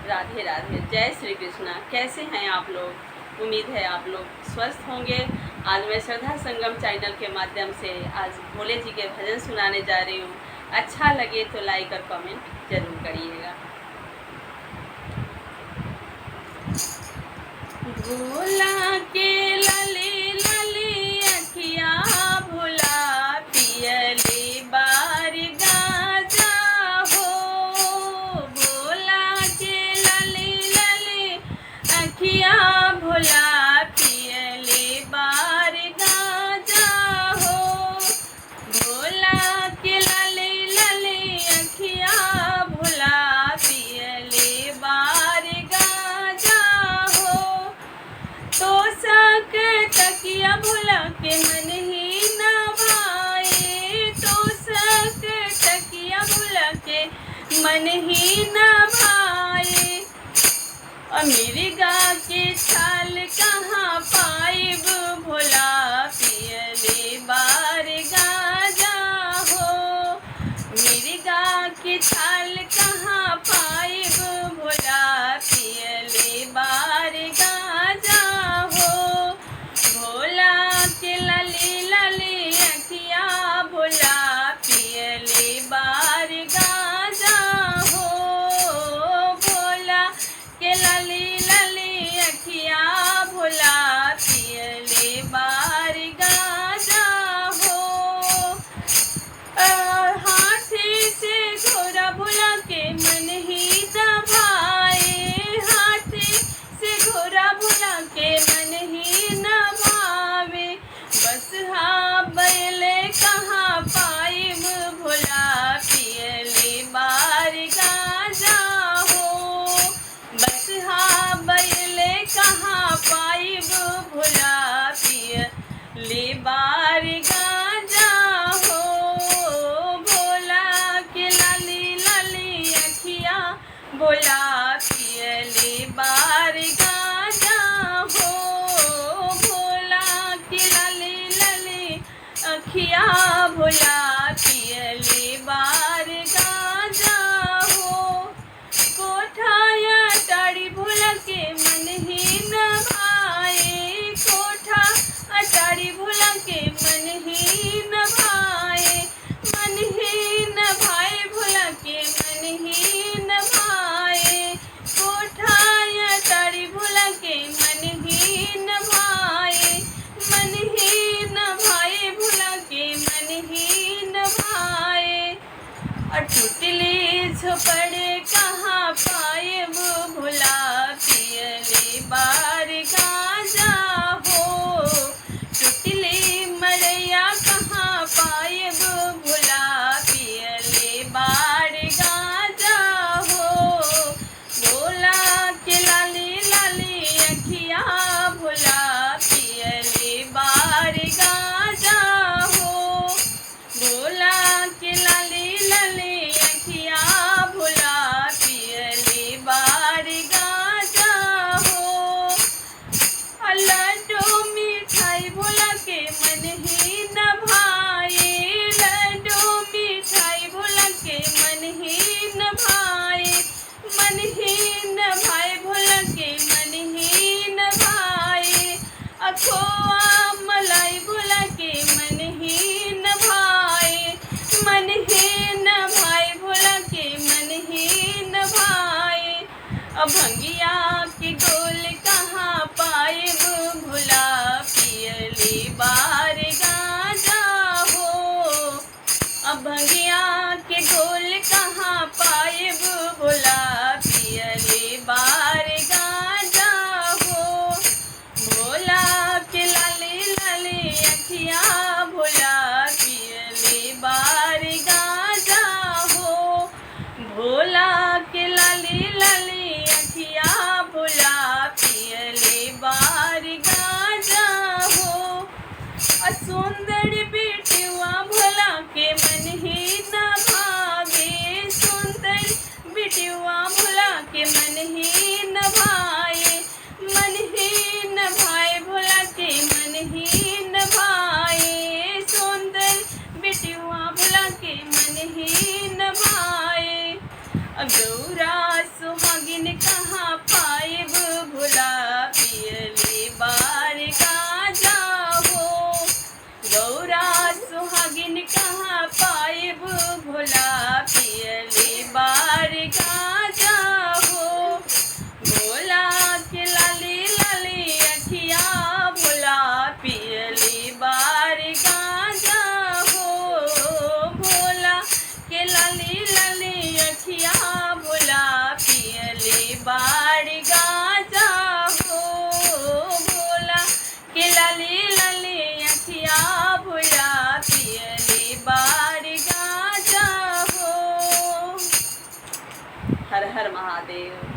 राधे राधे, जय श्री कृष्णा। कैसे हैं आप लोग? उम्मीद है आप लोग स्वस्थ होंगे। आज मैं श्रद्धा संगम चैनल के माध्यम से आज भोले जी के भजन सुनाने जा रही हूँ। अच्छा लगे तो लाइक और कमेंट जरूर करिएगा। भोला के लली लली अखिया भोला पियली बार गाजा हो। भोला के लली लली अखिया भोला पियली बार गाजा हो। भोला के लली लली अखिया भोला पियली बार गाजा हो। तो सक तकिया भोला के मन ही न भाए। तो सक तकिया भोला के मन ही न भाए। मिर्गा के छाल कहाँ पाइब भोला पियले बार गाजा हो। मिर्गा के छाल कहाँ पाइब भोला पियले बार गाजा हो। भोला के लली लली अखिया भोला पियले बार गाजा हो। भोला के लली लली अखिया भोला पियले बार गाजा हो। हाथी से घोड़ा भोला के मन ही दबाए। हाथी से घोड़ा भोला के मन ही न भावे। बस बैले कहाँ पाइब भोला पियले बार गाजा हो। बस बैले कहाँ पाइब भोला पियले बार गाजा हो। भोला के लाली लाली अखिया भोला पियले बार गाजा हो। भोला के लाली लाली अखिया भोला पियले बार गाजा हो। कोठाया अटारी भोला के मन ही न भाए। कोठा अटारी भोला के मन ही न भाए। मन ही न भाए भोला के मन ही न भाए। कोठाया अटारी भोला के मन ही न भाए। मन ही न भाए भोला के मन ही न भाए। टूटली झोपड़े कहाँ पाए भोला पियले बार गाजा हो। टूटली मड़ैया कहाँ पाए भोला पियले बार गाजा हो। भोला के लाली लाली अखिया भोला पियले बार गाजा हो। भोला के लाली लाली अखिया भोला पियले बार गाजा हो। लड्डू मिठाई भोला के मन ही न भाए। लड्डू मिठाई भोला के मन ही न भाए। मन ही न भाए भोला के मन ही न भाए। खोआ मलाई भोला के मन ही न भाए। मन ही न भाए भोला के मन ही न भाए। भंगिया के गोल कहाँ पाए भोला पियले बार गाजा हो। भंगिया के गोल कहाँ पाए भोला पियले बार गाजा हो। भोला के लाली लाली अखिया भोला पियले बार गाजा हो। भोला के लाली लाली अखिया भोला पियले बार गाजा हो। सुंदर बेटुआ भोला के मन ही न भावे। सुंदर बेटुआ भोला के मन ही न भाए। मन ही न भाए भोला के मन ही न भाए। सुंदर बेटुआ भोला के मन ही न भाए। गौरा सुहागिन कहाँ लाली लाली अखिया भुया पियली बाड़ी गाजा हो। हर हर महादेव।